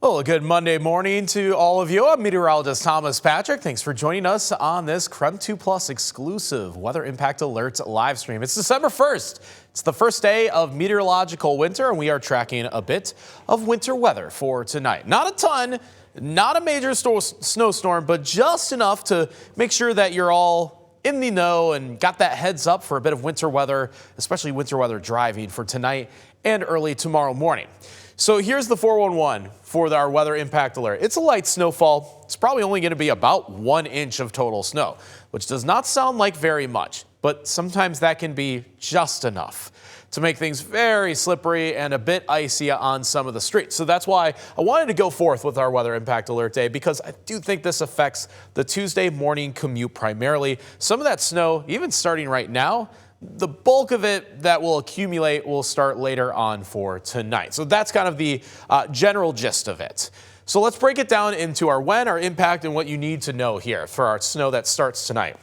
Well, a good Monday morning to all of you. I'm meteorologist Thomas Patrick. Thanks for joining us on this KREM 2 Plus exclusive Weather Impact Alert live stream. It's December 1st. It's the first day of meteorological winter, and we are tracking a bit of winter weather for tonight. Not a ton, not a major snowstorm, but just enough to make sure that you're all in the know and got that heads up for a bit of winter weather, especially winter weather driving for tonight and early tomorrow morning. So here's the 411 for our weather impact alert. It's a light snowfall. It's probably only going to be about 1 inch of total snow, which does not sound like very much, but sometimes that can be just enough to make things very slippery and a bit icy on some of the streets. So that's why I wanted to go forth with our weather impact alert day, because I do think this affects the Tuesday morning commute primarily. Some of that snow, even starting right now, the bulk of it that will accumulate will start later on for tonight. So that's kind of the general gist of it. So let's break it down into our when, our impact, and what you need to know here for our snow that starts tonight.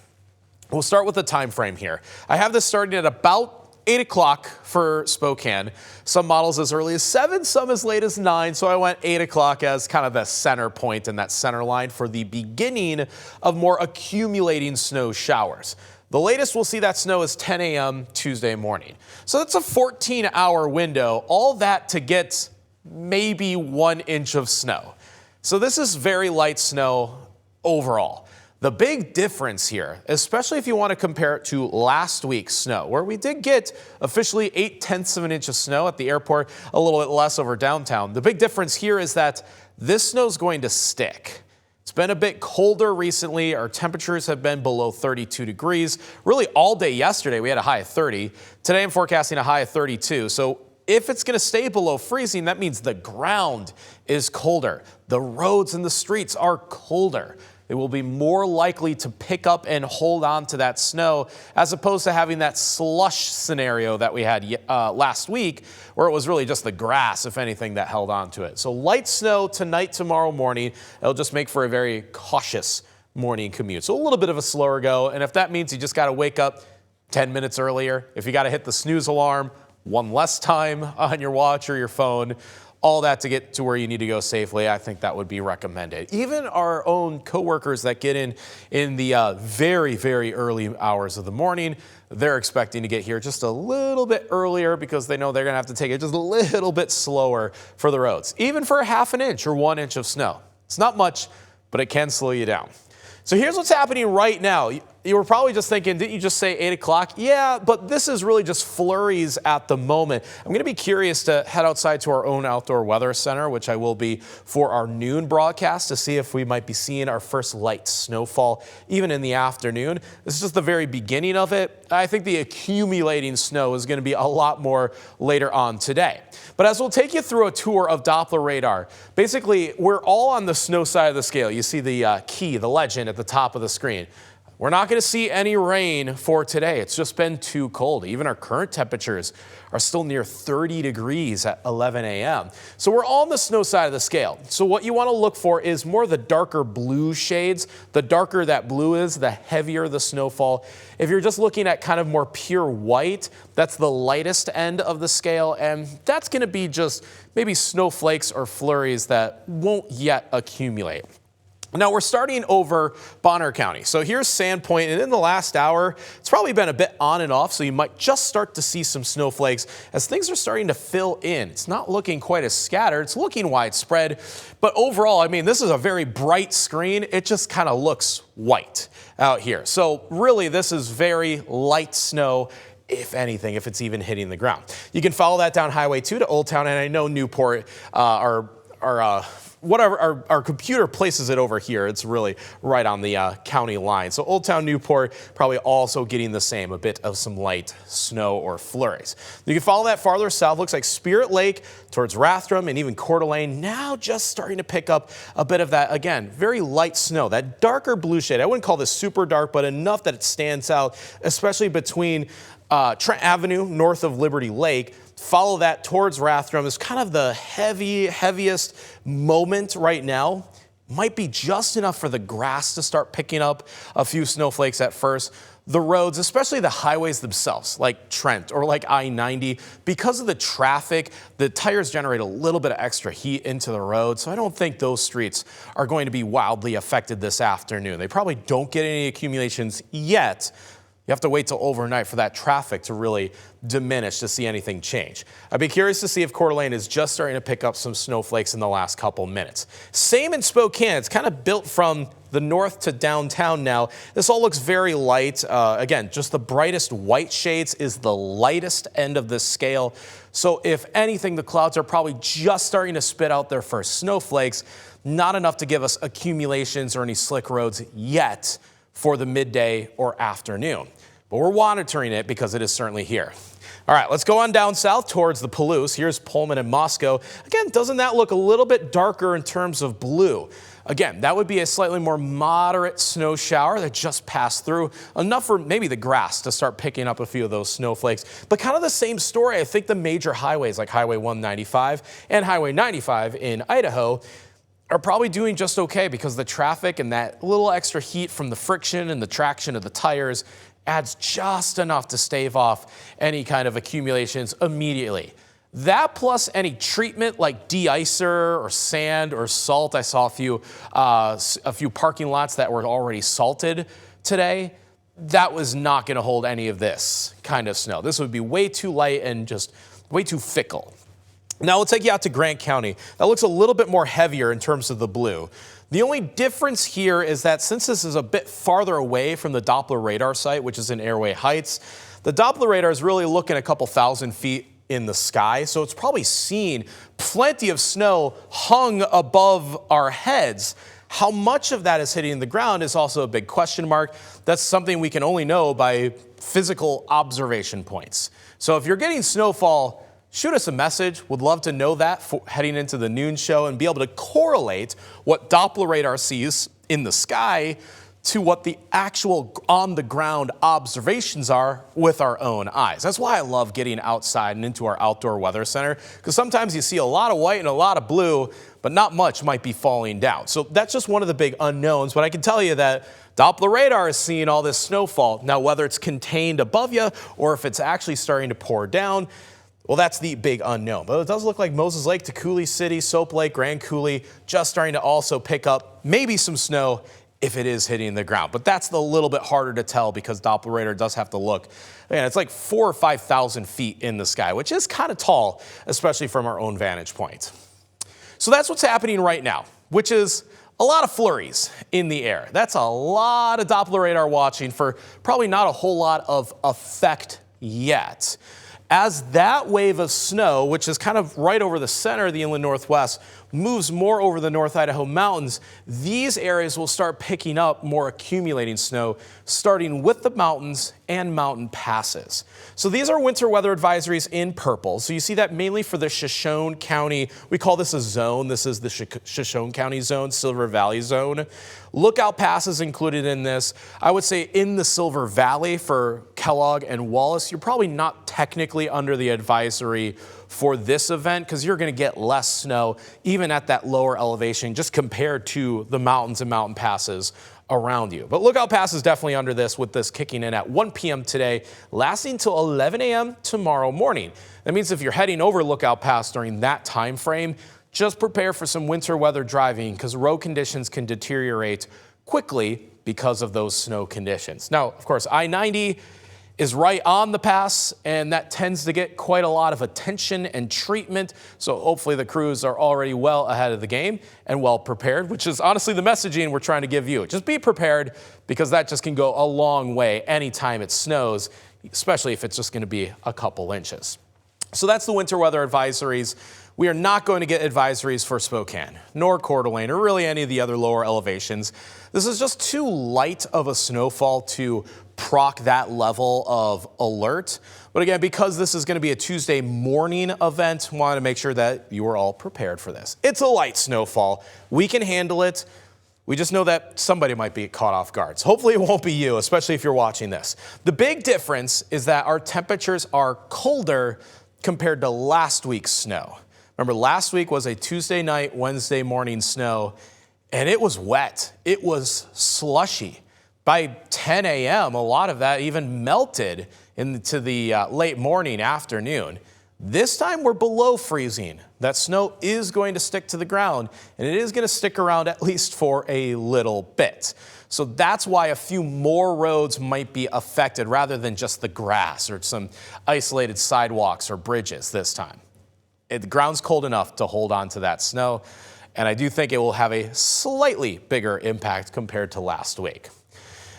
We'll start with the time frame here. I have this starting at about 8 o'clock for Spokane. Some models as early as 7, some as late as 9. So I went 8 o'clock as kind of the center point and that center line for the beginning of more accumulating snow showers. The latest we'll see that snow is 10 a.m. Tuesday morning. So that's a 14-hour window, all that to get maybe 1 inch of snow. So this is very light snow overall. The big difference here, especially if you want to compare it to last week's snow, where we did get officially 0.8 of an inch of snow at the airport, a little bit less over downtown. The big difference here is that this snow is going to stick. It's been a bit colder recently. Our temperatures have been below 32 degrees. Really all day yesterday, we had a high of 30. Today I'm forecasting a high of 32. So if it's going to stay below freezing, that means the ground is colder. The roads and the streets are colder. They will be more likely to pick up and hold on to that snow as opposed to having that slush scenario that we had last week, where it was really just the grass, if anything, that held on to it. So light snow tonight, tomorrow morning. It'll just make for a very cautious morning commute. So a little bit of a slower go. And if that means you just got to wake up 10 minutes earlier, if you got to hit the snooze alarm one less time on your watch or your phone, all that to get to where you need to go safely, I think that would be recommended. Even our own coworkers that get in the very, very early hours of the morning, they're expecting to get here just a little bit earlier because they know they're going to have to take it just a little bit slower for the roads, even for a half an inch or 1 inch of snow. It's not much, but it can slow you down. So here's what's happening right now. You were probably just thinking, didn't you just say 8 o'clock? Yeah, but this is really just flurries at the moment. I'm going to be curious to head outside to our own outdoor weather center, which I will be for our noon broadcast, to see if we might be seeing our first light snowfall even in the afternoon. This is just the very beginning of it. I think the accumulating snow is going to be a lot more later on today. But as we'll take you through a tour of Doppler radar, basically we're all on the snow side of the scale. You see the key, the legend at the top of the screen. We're not going to see any rain for today. It's just been too cold. Even our current temperatures are still near 30 degrees at 11 a.m. So we're all on the snow side of the scale. So what you want to look for is more the darker blue shades. The darker that blue is, the heavier the snowfall. If you're just looking at kind of more pure white, that's the lightest end of the scale. And that's going to be just maybe snowflakes or flurries that won't yet accumulate. Now we're starting over Bonner County. So here's Sandpoint, and in the last hour, it's probably been a bit on and off, so you might just start to see some snowflakes as things are starting to fill in. It's not looking quite as scattered, it's looking widespread, but overall, I mean, this is a very bright screen. It just kind of looks white out here. So really, this is very light snow, if anything, if it's even hitting the ground. You can follow that down Highway 2 to Old Town, and I know Newport whatever our computer places it over here, it's really right on the county line. So Old Town Newport probably also getting the same, a bit of some light snow or flurries. You can follow that farther south. Looks like Spirit Lake towards Rathdrum and even Coeur d'Alene now just starting to pick up a bit of that, again, very light snow, that darker blue shade. I wouldn't call this super dark, but enough that it stands out, especially between Trent Avenue north of Liberty Lake. Follow that towards Rathdrum is kind of the heaviest moment right now. Might be just enough for the grass to start picking up a few snowflakes at first. the roads, especially the highways themselves, like Trent or like I-90, because of the traffic, the tires generate a little bit of extra heat into the road. So I don't think those streets are going to be wildly affected this afternoon. They probably don't get any accumulations yet. You have to wait till overnight for that traffic to really diminish to see anything change. I'd be curious to see if Coeur d'Alene is just starting to pick up some snowflakes in the last couple minutes. Same in Spokane. It's kind of built from the north to downtown now. This all looks very light. Again, just the brightest white shades is the lightest end of this scale. So if anything, the clouds are probably just starting to spit out their first snowflakes. Not enough to give us accumulations or any slick roads yet for the midday or afternoon. But we're monitoring it because it is certainly here. All right, let's go on down south towards the Palouse. Here's Pullman and Moscow. Again, doesn't that look a little bit darker in terms of blue? Again, that would be a slightly more moderate snow shower that just passed through, enough for maybe the grass to start picking up a few of those snowflakes. But kind of the same story. I think the major highways like Highway 195 and Highway 95 in Idaho are probably doing just okay because the traffic and that little extra heat from the friction and the traction of the tires adds just enough to stave off any kind of accumulations immediately. That plus any treatment like de-icer or sand or salt. I saw a few parking lots that were already salted today. That was not going to hold any of this kind of snow. This would be way too light and just way too fickle. Now we'll take you out to Grant County. That looks a little bit more heavier in terms of the blue. The only difference here is that since this is a bit farther away from the Doppler radar site, which is in Airway Heights, the Doppler radar is really looking a couple thousand feet in the sky. So it's probably seen plenty of snow hung above our heads. How much of that is hitting the ground is also a big question mark. That's something we can only know by physical observation points. So if you're getting snowfall, shoot us a message. Would love to know that heading into the noon show and be able to correlate what Doppler radar sees in the sky to what the actual on-the-ground observations are with our own eyes. That's why I love getting outside and into our outdoor weather center, because sometimes you see a lot of white and a lot of blue, but not much might be falling down. So that's just one of the big unknowns, but I can tell you that Doppler radar is seeing all this snowfall. Now, whether it's contained above you or if it's actually starting to pour down, well, that's the big unknown. But it does look like Moses Lake to Coulee City, Soap Lake, Grand Coulee, just starting to also pick up maybe some snow if it is hitting the ground. But that's a little bit harder to tell because Doppler radar does have to look. Man, it's like 4,000 or 5,000 feet in the sky, which is kind of tall, especially from our own vantage point. So that's what's happening right now, which is a lot of flurries in the air. That's a lot of Doppler radar watching for probably not a whole lot of effect yet. As that wave of snow, which is kind of right over the center of the inland northwest, moves more over the North Idaho mountains, these areas will start picking up more accumulating snow, starting with the mountains and mountain passes. So these are winter weather advisories in purple. So you see that mainly for the Shoshone County. We call this a zone. This is the Shoshone County zone, Silver Valley zone. Lookout passes included in this. I would say in the Silver Valley for Kellogg and Wallace, you're probably not technically under the advisory for this event because you're going to get less snow even at that lower elevation just compared to the mountains and mountain passes around you. But Lookout Pass is definitely under this, with this kicking in at 1 p.m. today, lasting till 11 a.m. tomorrow morning. That means if you're heading over Lookout Pass during that time frame, just prepare for some winter weather driving because road conditions can deteriorate quickly because of those snow conditions. Now, of course, I-90 is right on the pass, and that tends to get quite a lot of attention and treatment. So hopefully the crews are already well ahead of the game and well prepared, which is honestly the messaging we're trying to give you. Just be prepared because that just can go a long way anytime it snows, especially if it's just going to be a couple inches. So that's the winter weather advisories. We are not going to get advisories for Spokane, nor Coeur d'Alene, or really any of the other lower elevations. This is just too light of a snowfall to proc that level of alert. But again, because this is going to be a Tuesday morning event, wanted to make sure that you are all prepared for this. It's a light snowfall. We can handle it. We just know that somebody might be caught off guard. So hopefully it won't be you, especially if you're watching this. The big difference is that our temperatures are colder compared to last week's snow. Remember, last week was a Tuesday night, Wednesday morning snow, and it was wet. It was slushy. By 10 a.m., a lot of that even melted into the late morning, afternoon. This time we're below freezing. That snow is going to stick to the ground, and it is going to stick around at least for a little bit. So that's why a few more roads might be affected rather than just the grass or some isolated sidewalks or bridges this time. The ground's cold enough to hold on to that snow, and I do think it will have a slightly bigger impact compared to last week.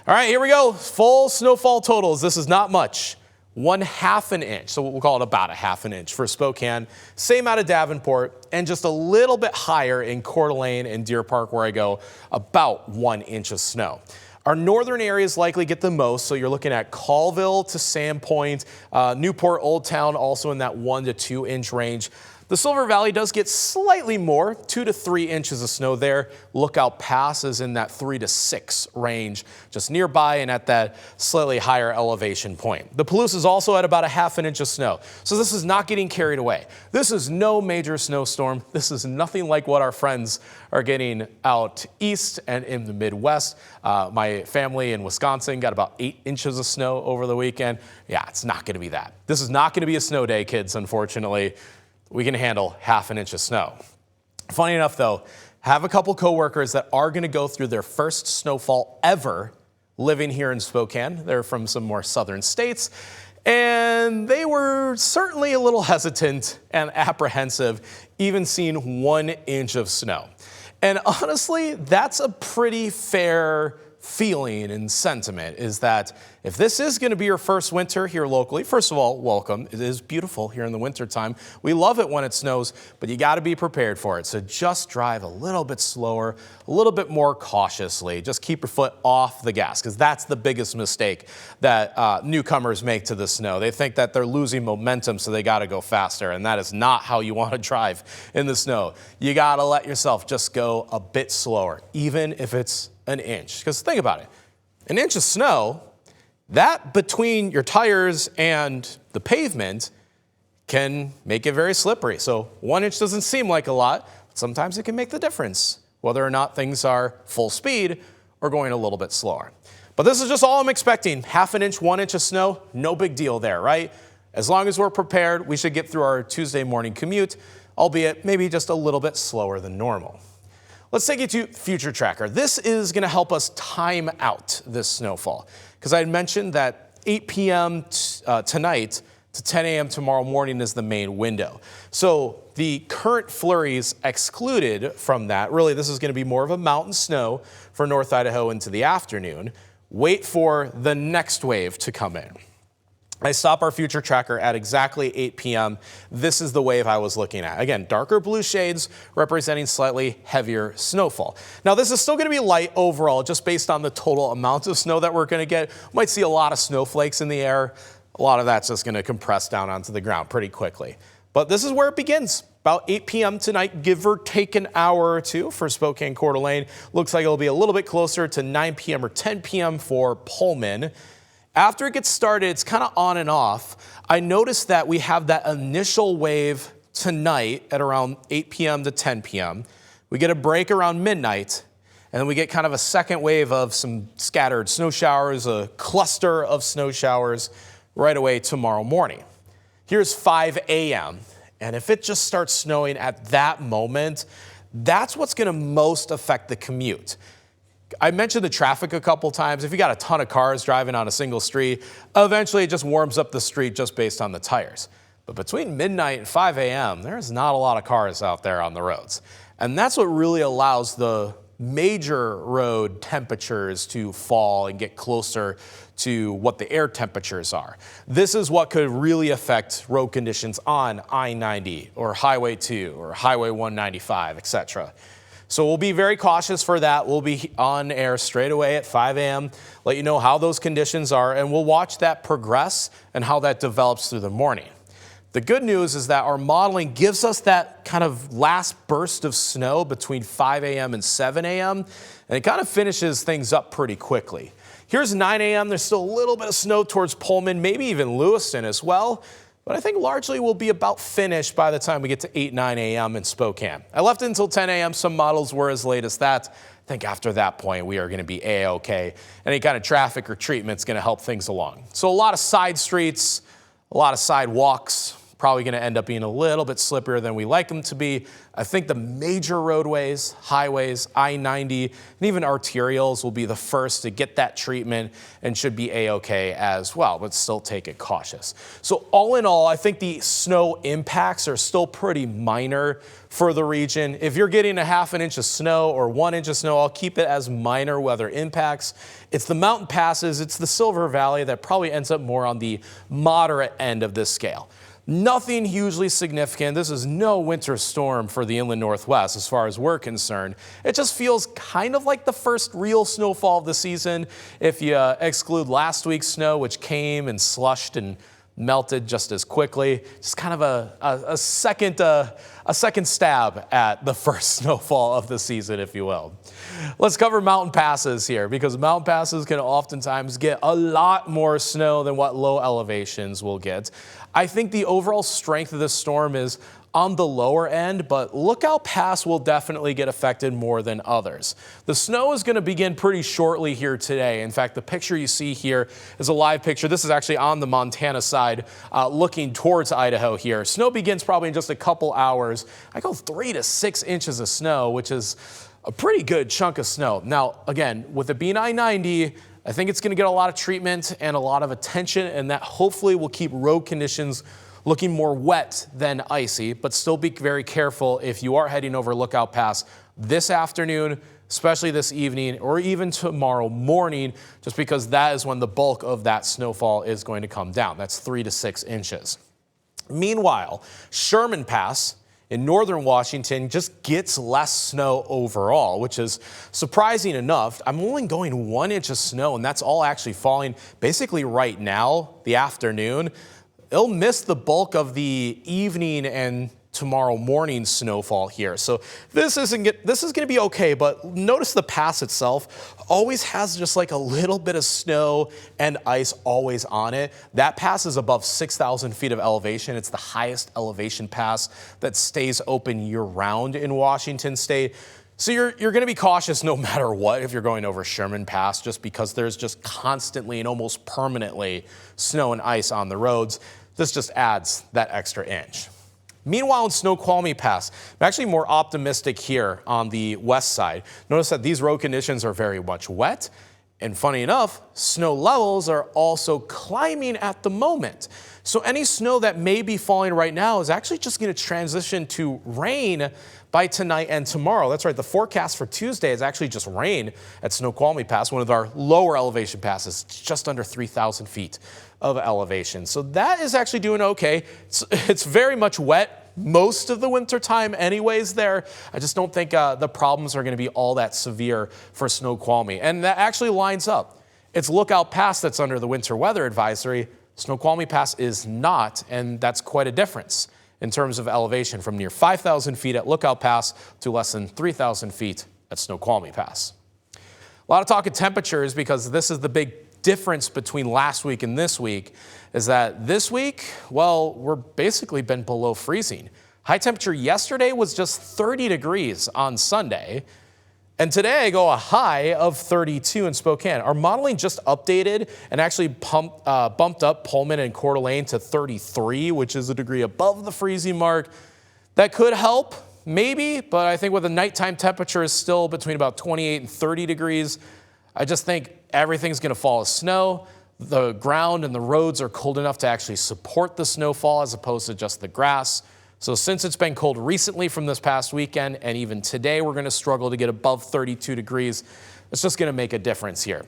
All right, here we go. Full snowfall totals. This is not much. 1/2 an inch, so we'll call it about 1/2 an inch for Spokane. Same out of Davenport, and just a little bit higher in Coeur d'Alene and Deer Park, where I go, about 1 inch of snow. Our northern areas likely get the most, so you're looking at Colville to Sandpoint, Newport, Old Town, also in that 1 to 2 inch range. The Silver Valley does get slightly more, 2 to 3 inches of snow there. Lookout Pass is in that 3 to 6 range, just nearby and at that slightly higher elevation point. The Palouse is also at about 1/2 an inch of snow, so this is not getting carried away. This is no major snowstorm. This is nothing like what our friends are getting out east and in the Midwest. My family in Wisconsin got about 8 inches of snow over the weekend. Yeah, it's not going to be that. This is not going to be a snow day, kids, unfortunately. We can handle 1/2 an inch of snow. Funny enough, though, have a couple coworkers that are going to go through their first snowfall ever living here in Spokane. They're from some more southern states, and they were certainly a little hesitant and apprehensive, even seeing 1 inch of snow. And honestly, that's a pretty fair feeling and sentiment, is that if this is going to be your first winter here locally, first of all, welcome. It is beautiful here in the wintertime. We love it when it snows, but you got to be prepared for it. So just drive a little bit slower, a little bit more cautiously. Just keep your foot off the gas, because that's the biggest mistake that newcomers make to the snow. They think that they're losing momentum, so they got to go faster, and that is not how you want to drive in the snow. You got to let yourself just go a bit slower, even if it's an inch. Because think about it, an inch of snow, that between your tires and the pavement can make it very slippery. So 1 inch doesn't seem like a lot, but sometimes it can make the difference, whether or not things are full speed or going a little bit slower. But this is just all I'm expecting. 1/2 an inch, 1 inch of snow, no big deal there, right? As long as we're prepared, we should get through our Tuesday morning commute, albeit maybe just a little bit slower than normal. Let's take you to Future Tracker. This is going to help us time out this snowfall, because I had mentioned that 8 p.m. Tonight to 10 a.m. tomorrow morning is the main window. So the current flurries excluded from that. Really, this is going to be more of a mountain snow for North Idaho into the afternoon. Wait for the next wave to come in. I stop our Future Tracker at exactly 8 p.m. This is the wave I was looking at. Again, darker blue shades representing slightly heavier snowfall. Now, this is still going to be light overall, just based on the total amount of snow that we're going to get. We might see a lot of snowflakes in the air. A lot of that's just going to compress down onto the ground pretty quickly. But this is where it begins. About 8 p.m. tonight, give or take an hour or two for Spokane, Coeur d'Alene. Looks like it'll be a little bit closer to 9 p.m. or 10 p.m. for Pullman. After it gets started, it's kind of on and off. I noticed that we have that initial wave tonight at around 8 p.m. to 10 p.m. We get a break around midnight, and then we get kind of a second wave of some scattered snow showers, a cluster of snow showers right away tomorrow morning. Here's 5 a.m., and if it just starts snowing at that moment, that's what's going to most affect the commute. I mentioned the traffic a couple times. If you got a ton of cars driving on a single street, eventually it just warms up the street just based on the tires. But between midnight and 5 a.m., there's not a lot of cars out there on the roads. And that's what really allows the major road temperatures to fall and get closer to what the air temperatures are. This is what could really affect road conditions on I-90 or Highway 2 or Highway 195, etc. So we'll be very cautious for that. We'll be on air straight away at 5 a.m., let you know how those conditions are, and we'll watch that progress and how that develops through the morning. The good news is that our modeling gives us that kind of last burst of snow between 5 a.m. and 7 a.m., and it kind of finishes things up pretty quickly. Here's 9 a.m. There's still a little bit of snow towards Pullman, maybe even Lewiston as well. but I think largely we'll be about finished by the time we get to 8, 9 a.m. in Spokane. I left it until 10 a.m. Some models were as late as that. I think after that point, we are going to be A-OK. Any kind of traffic or treatment is going to help things along. So a lot of side streets, a lot of sidewalks, probably going to end up being a little bit slippier than we like them to be. I think the major roadways, highways, I-90, and even arterials will be the first to get that treatment and should be A-OK as well, but still take it cautious. So all in all, I think the snow impacts are still pretty minor for the region. If you're getting a ½ inch of snow or 1 inch of snow, I'll keep it as minor weather impacts. It's the mountain passes, it's the Silver Valley that probably ends up more on the moderate end of this scale. Nothing hugely significant. This is no winter storm for the inland Northwest as far as we're concerned. It just feels kind of like the first real snowfall of the season if you exclude last week's snow, which came and slushed and melted just as quickly. Just kind of a second stab at the first snowfall of the season, if you will. Let's cover mountain passes here, because mountain passes can oftentimes get a lot more snow than what low elevations will get. I think the overall strength of this storm is on the lower end, but Lookout Pass will definitely get affected more than others. The snow is going to begin pretty shortly here today. In fact, the picture you see here is a live picture. This is actually on the Montana side, looking towards Idaho here. Snow begins probably in just a couple hours. I go 3 to 6 inches of snow, which is a pretty good chunk of snow. Now, again, with it being I-90, I think it's going to get a lot of treatment and a lot of attention, and that hopefully will keep road conditions looking more wet than icy, but still be very careful if you are heading over Lookout Pass this afternoon, especially this evening or even tomorrow morning, just because that is when the bulk of that snowfall is going to come down. That's 3 to 6 inches. Meanwhile, Sherman Pass in northern Washington just gets less snow overall, which is surprising enough. I'm only going 1 inch of snow, and that's all actually falling basically right now, the afternoon. It'll miss the bulk of the evening and tomorrow morning snowfall here. So this is going to be okay, but notice the pass itself always has just like a little bit of snow and ice always on it. That pass is above 6,000 feet of elevation. It's the highest elevation pass that stays open year-round in Washington state. So you're going to be cautious no matter what if you're going over Sherman Pass, just because there's just constantly and almost permanently snow and ice on the roads. This just adds that extra inch. Meanwhile, in Snoqualmie Pass, I'm actually more optimistic here on the west side. Notice that these road conditions are very much wet, and funny enough, snow levels are also climbing at the moment. So any snow that may be falling right now is actually just going to transition to rain by tonight and tomorrow. That's right, the forecast for Tuesday is actually just rain at Snoqualmie Pass, one of our lower elevation passes, just under 3,000 feet of elevation. So that is actually doing okay. It's very much wet most of the winter time anyways there. I just don't think the problems are going to be all that severe for Snoqualmie. And that actually lines up. It's Lookout Pass that's under the winter weather advisory. Snoqualmie Pass is not, and that's quite a difference in terms of elevation from near 5,000 feet at Lookout Pass to less than 3,000 feet at Snoqualmie Pass. A lot of talk of temperatures, because this is the big difference between last week and this week, is that this week, well, we're basically been below freezing. High temperature yesterday was just 30 degrees on Sunday. And today I go a high of 32 in Spokane. Our modeling just updated and actually bumped up Pullman and Coeur d'Alene to 33, which is a degree above the freezing mark. That could help, maybe, but I think with the nighttime temperature is still between about 28 and 30 degrees, I just think everything's going to fall as snow. The ground and the roads are cold enough to actually support the snowfall as opposed to just the grass. So since it's been cold recently from this past weekend, and even today we're going to struggle to get above 32 degrees, it's just going to make a difference here.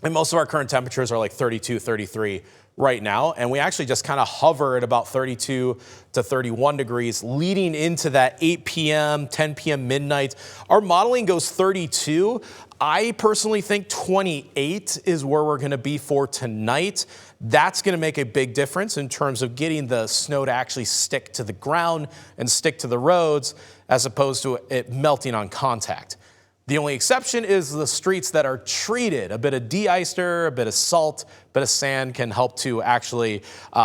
And most of our current temperatures are like 32, 33 right now, and we actually just kind of hover at about 32 to 31 degrees leading into that 8 p.m., 10 p.m. midnight. Our modeling goes 32. I personally think 28 is where we're going to be for tonight. That's going to make a big difference in terms of getting the snow to actually stick to the ground and stick to the roads as opposed to it melting on contact. The only exception is the streets that are treated. A bit of de-icer, a bit of salt, a bit of sand can help to actually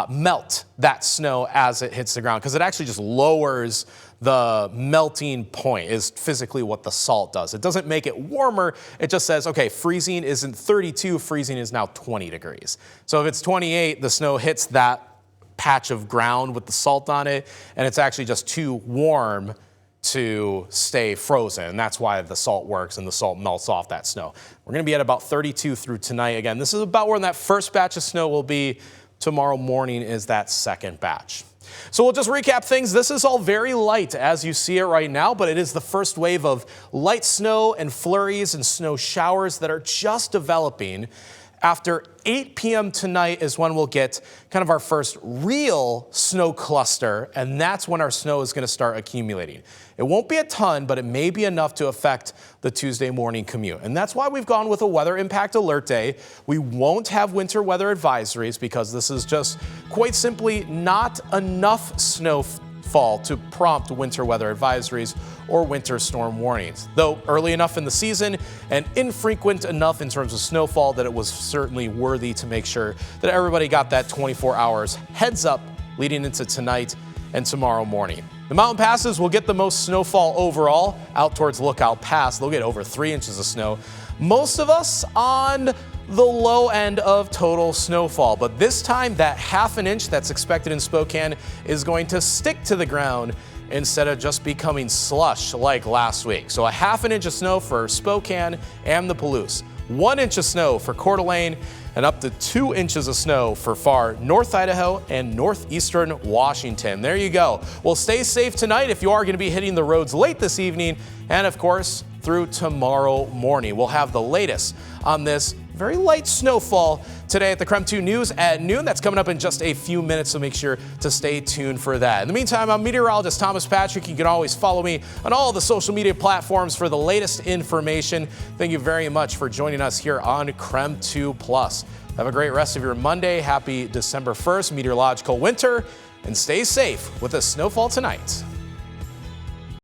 melt that snow as it hits the ground, because it actually just lowers the melting point, is physically what the salt does. It doesn't make it warmer. It just says, okay, freezing isn't 32, freezing is now 20 degrees. So if it's 28, the snow hits that patch of ground with the salt on it, and it's actually just too warm to stay frozen, and that's why the salt works and the salt melts off that snow. We're going to be at about 32 through tonight. Again, this is about where that first batch of snow will be. Tomorrow morning is that second batch. So we'll just recap things. This is all very light as you see it right now, but it is the first wave of light snow and flurries and snow showers that are just developing. After 8 p.m. tonight is when we'll get kind of our first real snow cluster, and that's when our snow is going to start accumulating. It won't be a ton, but it may be enough to affect the Tuesday morning commute. And that's why we've gone with a weather impact alert day. We won't have winter weather advisories because this is just quite simply not enough snowfall to prompt winter weather advisories or winter storm warnings, though early enough in the season and infrequent enough in terms of snowfall that it was certainly worthy to make sure that everybody got that 24 hours heads up leading into tonight and tomorrow morning. The mountain passes will get the most snowfall overall out towards Lookout Pass. They'll get over 3 inches of snow. Most of us on the low end of total snowfall, but this time that ½ an inch that's expected in Spokane is going to stick to the ground instead of just becoming slush like last week. So a ½ an inch of snow for Spokane and the Palouse, 1 inch of snow for Coeur d'Alene, and up to 2 inches of snow for far North Idaho and northeastern Washington. There you go. Well, stay safe tonight if you are going to be hitting the roads late this evening, and of course through tomorrow morning. We'll have the latest on this very light snowfall today at the KREM 2 News at noon. That's coming up in just a few minutes, so make sure to stay tuned for that. In the meantime, I'm meteorologist Thomas Patrick. You can always follow me on all the social media platforms for the latest information. Thank you very much for joining us here on KREM 2 Plus. Have a great rest of your Monday. Happy December 1st, meteorological winter, and stay safe with the snowfall tonight.